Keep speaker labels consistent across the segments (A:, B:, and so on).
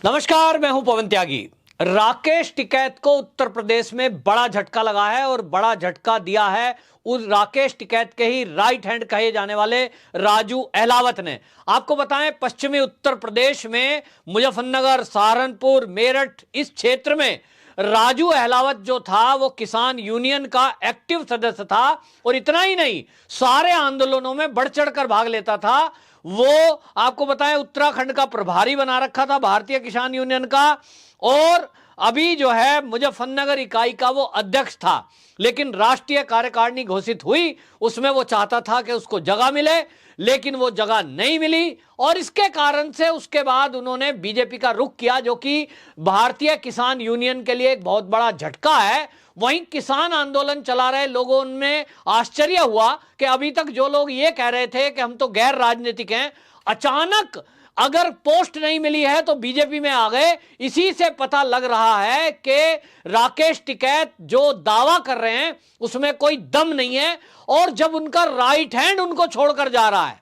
A: नमस्कार, मैं हूं पवन त्यागी। राकेश टिकैत को उत्तर प्रदेश में बड़ा झटका लगा है और बड़ा झटका दिया है उस राकेश टिकैत के ही राइट हैंड कहे जाने वाले राजू अहलावत ने। आपको बताएं, पश्चिमी उत्तर प्रदेश में मुजफ्फरनगर, सहारनपुर, मेरठ, इस क्षेत्र में राजू अहलावत जो था वो किसान यूनियन का एक्टिव सदस्य था और इतना ही नहीं, सारे आंदोलनों में बढ़ चढ़कर भाग लेता था। वो आपको बताएं, उत्तराखंड का प्रभारी बना रखा था भारतीय किसान यूनियन का और अभी जो है मुजफ्फरनगर इकाई का वो अध्यक्ष था। लेकिन राष्ट्रीय कार्यकारिणी घोषित हुई, उसमें वो चाहता था कि उसको जगह मिले, लेकिन वो जगह नहीं मिली और इसके कारण से उसके बाद उन्होंने बीजेपी का रुख किया, जो कि भारतीय किसान यूनियन के लिए एक बहुत बड़ा झटका है। वहीं किसान आंदोलन चला रहे लोगों में आश्चर्य हुआ कि अभी तक जो लोग ये कह रहे थे कि हम तो गैर राजनीतिक हैं, अचानक अगर पोस्ट नहीं मिली है तो बीजेपी में आ गए। इसी से पता लग रहा है कि राकेश टिकैत जो दावा कर रहे हैं उसमें कोई दम नहीं है। और जब उनका राइट हैंड उनको छोड़कर जा रहा है,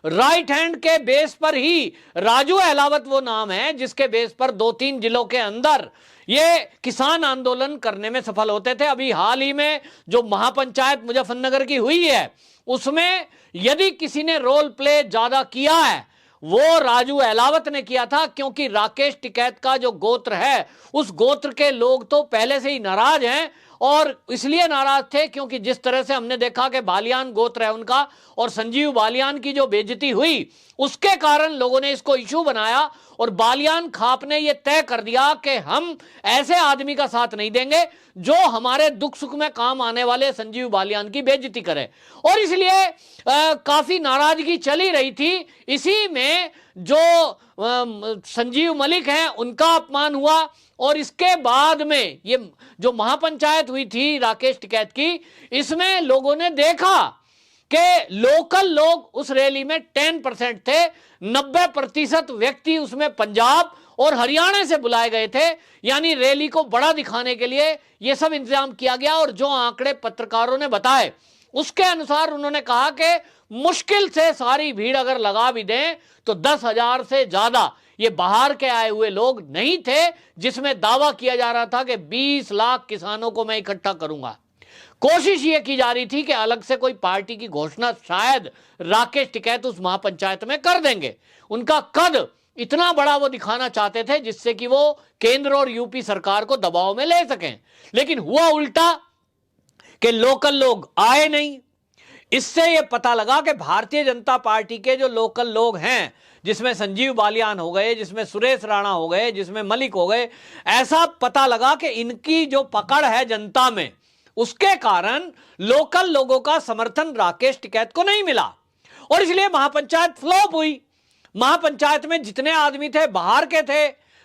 A: राइट हैंड के बेस पर ही राजू अहलावत वो नाम है जिसके बेस पर 2-3 जिलों के अंदर ये किसान आंदोलन करने में सफल होते थे। अभी हाल ही में जो महापंचायत मुजफ्फरनगर की हुई है, उसमें यदि किसी ने रोल प्ले ज्यादा किया है वो राजू अहलावत ने किया था, क्योंकि राकेश टिकैत का जो गोत्र है उस गोत्र के लोग तो पहले से ही नाराज हैं। और इसलिए नाराज थे क्योंकि जिस तरह से हमने देखा कि बालियान गोत्र है उनका और संजीव बालियान की जो बेइज्जती हुई, उसके कारण लोगों ने इसको इशू बनाया और बालियान खाप ने यह तय कर दिया कि हम ऐसे आदमी का साथ नहीं देंगे जो हमारे दुख सुख में काम आने वाले संजीव बालियान की बेइज्जती करे। और इसलिए काफी नाराजगी चली रही थी। इसी में जो संजीव मलिक हैं उनका अपमान हुआ और इसके बाद में ये जो महापंचायत हुई थी राकेश टिकैत की, इसमें लोगों ने देखा कि लोकल लोग उस रैली में 10% थे, 90% व्यक्ति उसमें पंजाब और हरियाणा से बुलाए गए थे। यानी रैली को बड़ा दिखाने के लिए यह सब इंतजाम किया गया। और जो आंकड़े पत्रकारों ने बताए उसके अनुसार उन्होंने कहा कि मुश्किल से सारी भीड़ अगर लगा भी दें तो 10,000 से ज्यादा ये बाहर के आए हुए लोग नहीं थे, जिसमें दावा किया जा रहा था कि 20 लाख किसानों को मैं इकट्ठा करूंगा। कोशिश ये की जा रही थी कि अलग से कोई पार्टी की घोषणा शायद राकेश टिकैत उस महापंचायत में कर देंगे। उनका कद इतना बड़ा वो दिखाना चाहते थे जिससे कि वो केंद्र और यूपी सरकार को दबाव में ले सकें। लेकिन हुआ उल्टा कि लोकल लोग आए नहीं। इससे यह पता लगा कि भारतीय जनता पार्टी के जो लोकल लोग हैं, जिसमें संजीव बालियान हो गए, जिसमें सुरेश राणा हो गए, जिसमें मलिक हो गए, ऐसा पता लगा कि इनकी जो पकड़ है जनता में, उसके कारण लोकल लोगों का समर्थन राकेश टिकैत को नहीं मिला और इसलिए महापंचायत फ्लॉप हुई। महापंचायत में जितने आदमी थे बाहर के थे,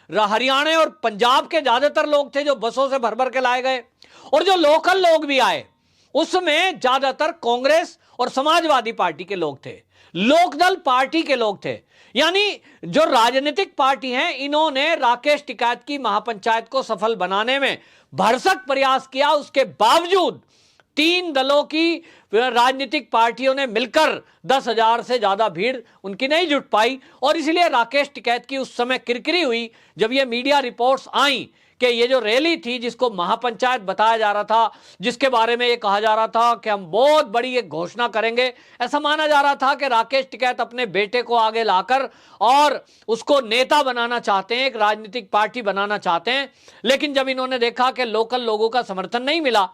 A: हरियाणा और पंजाब के ज्यादातर लोग थे जो बसों से भर भर के लाए गए, और जो लोकल लोग भी आए उसमें ज्यादातर कांग्रेस और समाजवादी पार्टी के लोग थे, लोकदल पार्टी के लोग थे। यानी जो राजनीतिक पार्टी हैं, इन्होंने राकेश टिकैत की महापंचायत को सफल बनाने में भरसक प्रयास किया। उसके बावजूद 3 दलों की राजनीतिक पार्टियों ने मिलकर 10,000 से ज्यादा भीड़ उनकी नहीं जुट पाई और इसलिए राकेश टिकैत की उस समय किरकिरी हुई जब ये मीडिया रिपोर्ट्स आई कि ये जो रैली थी जिसको महापंचायत बताया जा रहा था, जिसके बारे में ये कहा जा रहा था कि हम बहुत बड़ी एक घोषणा करेंगे, ऐसा माना जा रहा था कि राकेश टिकैत अपने बेटे को आगे लाकर और उसको नेता बनाना चाहते हैं, एक राजनीतिक पार्टी बनाना चाहते हैं। लेकिन जब इन्होंने देखा कि लोकल लोगों का समर्थन नहीं मिला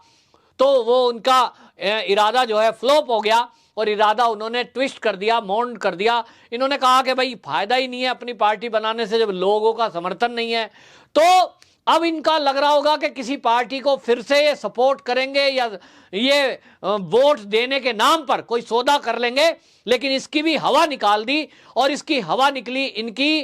A: तो वो उनका इरादा जो है फ्लॉप हो गया और इरादा उन्होंने ट्विस्ट कर दिया, मौंड कर दिया। इन्होंने कहा कि भाई फायदा ही नहीं है अपनी पार्टी बनाने से जब लोगों का समर्थन नहीं है। तो अब इनका लग रहा होगा कि किसी पार्टी को फिर से ये सपोर्ट करेंगे या ये वोट देने के नाम पर कोई सौदा कर लेंगे। लेकिन इसकी भी हवा निकाल दी और इसकी हवा निकली इनकी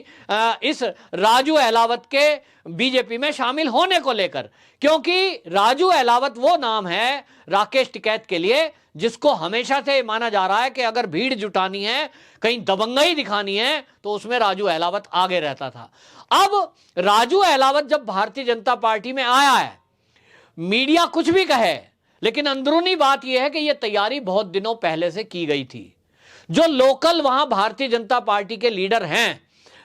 A: इस राजू अहलावत के बीजेपी में शामिल होने को लेकर, क्योंकि राजू अहलावत वो नाम है राकेश टिकैत के लिए जिसको हमेशा से माना जा रहा है कि अगर भीड़ जुटानी है, कहीं दबंगई दिखानी है तो उसमें राजू अहलावत आगे रहता था। अब राजू अहलावत जब भारतीय जनता पार्टी में आया है, मीडिया कुछ भी कहे लेकिन अंदरूनी बात यह है कि यह तैयारी बहुत दिनों पहले से की गई थी। जो लोकल वहां भारतीय जनता पार्टी के लीडर हैं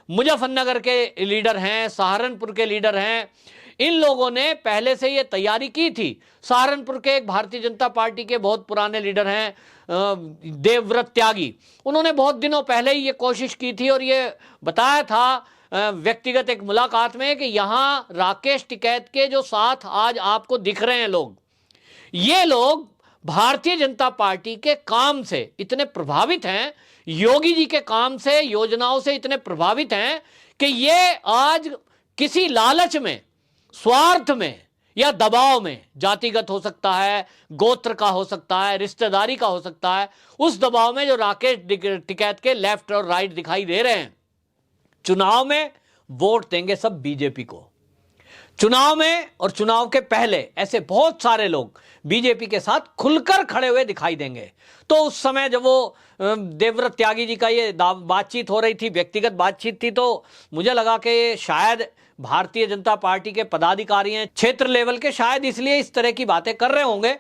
A: मुजफ्फरनगर के लीडर हैं, सहारनपुर के लीडर हैं, इन लोगों ने पहले से ये तैयारी की थी। सहारनपुर के एक भारतीय जनता पार्टी के बहुत पुराने लीडर हैं देवव्रत त्यागी, उन्होंने बहुत दिनों पहले ही ये कोशिश की थी और ये बताया था व्यक्तिगत एक मुलाकात में कि यहाँ राकेश टिकैत के जो साथ आज आपको दिख रहे हैं लोग, ये लोग भारतीय जनता पार्टी के काम से इतने प्रभावित हैं, योगी जी के काम से, योजनाओं से इतने प्रभावित हैं कि ये आज किसी लालच में, स्वार्थ में या दबाव में, जातिगत हो सकता है, गोत्र का हो सकता है, रिश्तेदारी का हो सकता है, उस दबाव में जो राकेश टिकैत के लेफ्ट और राइट दिखाई दे रहे हैं, चुनाव में वोट देंगे सब बीजेपी को। चुनाव में और चुनाव के पहले ऐसे बहुत सारे लोग बीजेपी के साथ खुलकर खड़े हुए दिखाई देंगे। तो उस समय जब वो देवव्रत त्यागी जी का ये बातचीत हो रही थी, व्यक्तिगत बातचीत थी, तो मुझे लगा कि शायद भारतीय जनता पार्टी के पदाधिकारी हैं, क्षेत्र लेवल के, शायद इसलिए इस तरह की बातें कर रहे होंगे।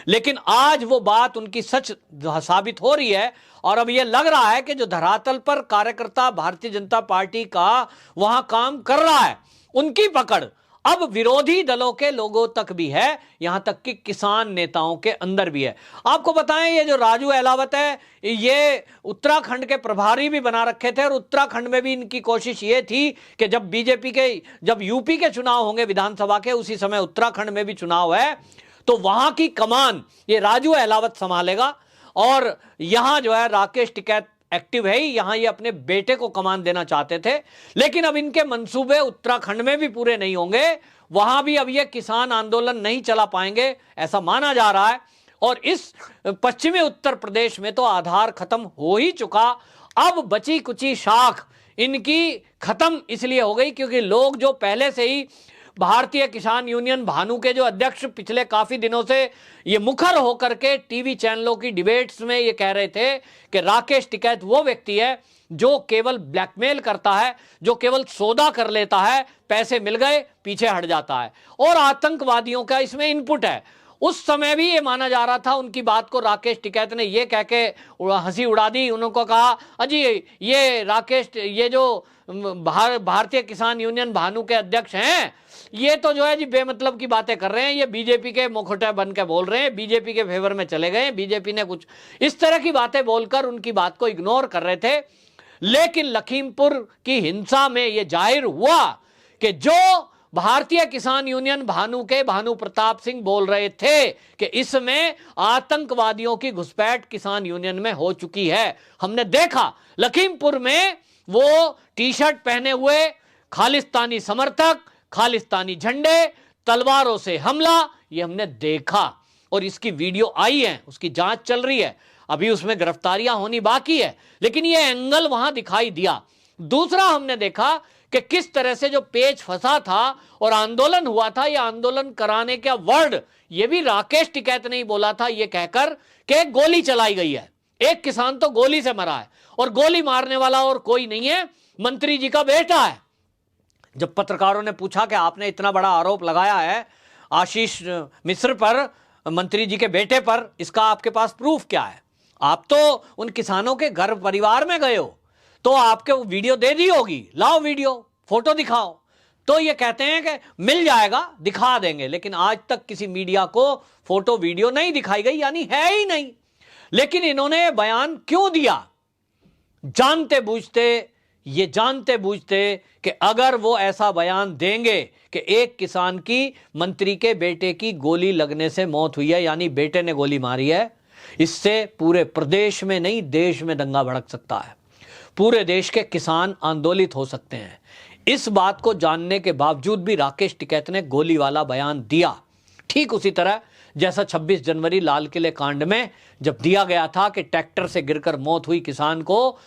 A: लेकिन आज वो बात उनकी सच साबित हो रही है और अब ये लग रहा है कि जो धरातल पर कार्यकर्ता भारतीय जनता पार्टी का वहां काम कर रहा है, उनकी पकड़ अब विरोधी दलों के लोगों तक भी है, यहां तक कि किसान नेताओं के अंदर भी है। आपको बताएं, ये जो राजू अहलावत है, ये उत्तराखंड के प्रभारी भी बना रखे थे और उत्तराखंड में भी इनकी कोशिश ये थी कि जब यूपी के चुनाव होंगे विधानसभा के, उसी समय उत्तराखंड में भी चुनाव है, तो वहां की कमान ये राजू अहलावत संभालेगा और यहां जो है राकेश टिकैत एक्टिव है ही, यहां ये अपने बेटे को कमान देना चाहते थे। लेकिन अब इनके मंसूबे उत्तराखंड में भी पूरे नहीं होंगे, वहां भी अब ये किसान आंदोलन नहीं चला पाएंगे, ऐसा माना जा रहा है। और इस पश्चिमी उत्तर प्रदेश में तो आधार खत्म हो ही चुका, अब बची कुची शाख इनकी खत्म इसलिए हो गई क्योंकि लोग जो पहले से ही भारतीय किसान यूनियन भानु के जो अध्यक्ष पिछले काफी दिनों से ये मुखर होकर के टीवी चैनलों की डिबेट्स में ये कह रहे थे कि राकेश टिकैत वो व्यक्ति है जो केवल ब्लैकमेल करता है, जो केवल सौदा कर लेता है, पैसे मिल गए पीछे हट जाता है और आतंकवादियों का इसमें इनपुट है। उस समय भी ये माना जा रहा था, उनकी बात को राकेश टिकैत ने ये कह के हंसी उड़ा दी, उनको कहा अजी ये राकेश, ये जो भारतीय किसान यूनियन भानु के अध्यक्ष हैं, ये तो जो है जी बेमतलब की बातें कर रहे हैं, ये बीजेपी के मुखौटे बन के बोल रहे हैं, बीजेपी के फेवर में चले गए, बीजेपी ने कुछ इस तरह की बातें बोलकर उनकी बात को इग्नोर कर रहे थे। लेकिन लखीमपुर की हिंसा में यह जाहिर हुआ कि जो भारतीय किसान यूनियन भानु के भानु प्रताप सिंह बोल रहे थे कि इसमें आतंकवादियों की घुसपैठ किसान यूनियन में हो चुकी है। हमने देखा लखीमपुर में वो टी शर्ट पहने हुए खालिस्तानी समर्थक, खालिस्तानी झंडे, तलवारों से हमला, ये हमने देखा और इसकी वीडियो आई है, उसकी जांच चल रही है, अभी उसमें गिरफ्तारियां होनी बाकी है, लेकिन ये एंगल वहां दिखाई दिया। दूसरा हमने देखा कि किस तरह से जो पेच फंसा था और आंदोलन हुआ था, यह आंदोलन कराने का वर्ड ये भी राकेश टिकैत ने ही बोला था, ये कहकर कि गोली चलाई गई है, एक किसान तो गोली से मरा है और गोली मारने वाला और कोई नहीं है, मंत्री जी का बेटा है। जब पत्रकारों ने पूछा कि आपने इतना बड़ा आरोप लगाया है आशीष मिश्र पर, मंत्री जी के बेटे पर, इसका आपके पास प्रूफ क्या है? आप तो उन किसानों के घर परिवार में गए हो, तो आपके वो वीडियो दे दी होगी, लाओ वीडियो, फोटो दिखाओ। तो ये कहते हैं कि मिल जाएगा, दिखा देंगे, लेकिन आज तक किसी मीडिया को फोटो वीडियो नहीं दिखाई गई, यानी है ही नहीं। लेकिन इन्होंने बयान क्यों दिया? जानते बूझते कि अगर वो ऐसा बयान देंगे कि एक किसान की मंत्री के बेटे की गोली लगने से मौत हुई है, यानी बेटे ने गोली मारी है, इससे पूरे प्रदेश में नहीं देश में दंगा भड़क सकता है, पूरे देश के किसान आंदोलित हो सकते हैं। इस बात को जानने के बावजूद भी राकेश टिकैत ने गोली वाला बयान दिया, ठीक उसी तरह जैसा 26 जनवरी लाल किले कांड में जब दिया गया था कि ट्रैक्टर से गिरकर मौत हुई किसान को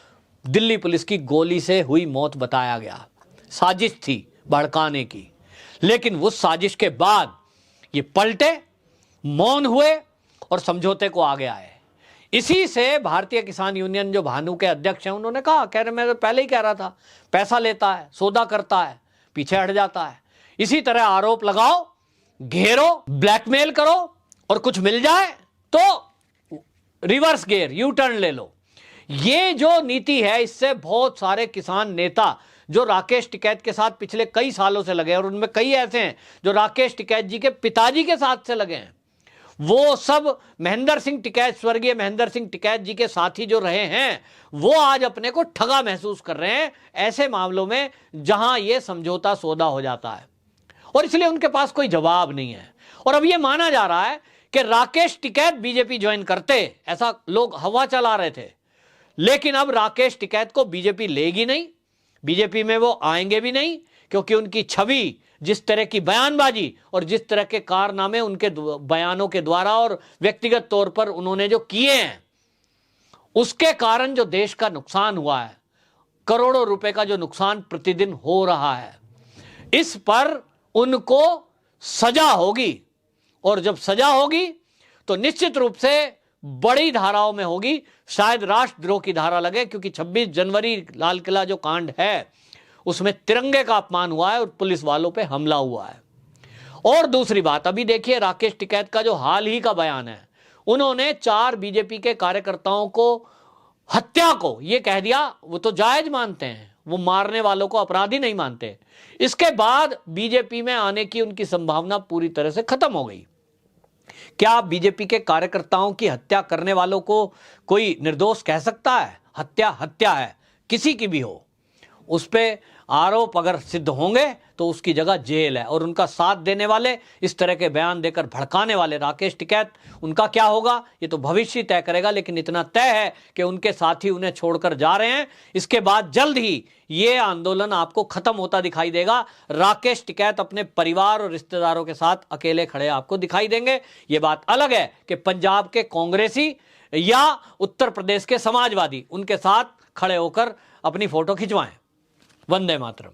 A: दिल्ली पुलिस की गोली से हुई मौत बताया गया। साजिश थी भड़काने की, लेकिन उस साजिश के बाद ये पलटे, मौन हुए और समझौते को आगे आए। इसी से भारतीय किसान यूनियन जो भानु के अध्यक्ष हैं, उन्होंने कहा, कह रहे मैं तो पहले ही कह रहा था, पैसा लेता है, सौदा करता है, पीछे हट जाता है। इसी तरह आरोप लगाओ, घेरो, ब्लैकमेल करो और कुछ मिल जाए तो रिवर्स गियर, यू टर्न ले लो। ये जो नीति है, इससे बहुत सारे किसान नेता जो राकेश टिकैत के साथ पिछले कई सालों से लगे हैं, और उनमें कई ऐसे हैं जो राकेश टिकैत जी के पिताजी के साथ से लगे हैं, वो सब महेंद्र सिंह टिकैत, स्वर्गीय महेंद्र सिंह टिकैत जी के साथी जो रहे हैं, वो आज अपने को ठगा महसूस कर रहे हैं ऐसे मामलों में जहां ये समझौता सौदा हो जाता है, और इसलिए उनके पास कोई जवाब नहीं है। और अब ये माना जा रहा है कि राकेश टिकैत बीजेपी ज्वाइन करते, ऐसा लोग हवा चला रहे थे, लेकिन अब राकेश टिकैत को बीजेपी लेगी नहीं, बीजेपी में वो आएंगे भी नहीं, क्योंकि उनकी छवि, जिस तरह की बयानबाजी और जिस तरह के कारनामे उनके बयानों के द्वारा और व्यक्तिगत तौर पर उन्होंने जो किए हैं, उसके कारण जो देश का नुकसान हुआ है, करोड़ों रुपए का जो नुकसान प्रतिदिन हो रहा है, इस पर उनको सजा होगी। और जब सजा होगी तो निश्चित रूप से बड़ी धाराओं में होगी, शायद राष्ट्रद्रोह की धारा लगे, क्योंकि 26 जनवरी लाल किला जो कांड है उसमें तिरंगे का अपमान हुआ है और पुलिस वालों पे हमला हुआ है। और दूसरी बात, अभी देखिए राकेश टिकैत का जो हाल ही का बयान है, उन्होंने 4 बीजेपी के कार्यकर्ताओं को हत्या को ये कह दिया, वो तो जायज मानते हैं, वो मारने वालों को अपराधी नहीं मानते। इसके बाद बीजेपी में आने की उनकी संभावना पूरी तरह से खत्म हो गई। क्या बीजेपी के कार्यकर्ताओं की हत्या करने वालों को कोई निर्दोष कह सकता है? हत्या हत्या है, किसी की भी हो, उस पे आरोप अगर सिद्ध होंगे तो उसकी जगह जेल है। और उनका साथ देने वाले, इस तरह के बयान देकर भड़काने वाले राकेश टिकैत, उनका क्या होगा ये तो भविष्य तय करेगा, लेकिन इतना तय है कि उनके साथी उन्हें छोड़कर जा रहे हैं। इसके बाद जल्द ही ये आंदोलन आपको खत्म होता दिखाई देगा। राकेश टिकैत अपने परिवार और रिश्तेदारों के साथ अकेले खड़े आपको दिखाई देंगे। ये बात अलग है कि पंजाब के कांग्रेसी या उत्तर प्रदेश के समाजवादी उनके साथ खड़े होकर अपनी फोटो खिंचवाएं। वंदे मातरम।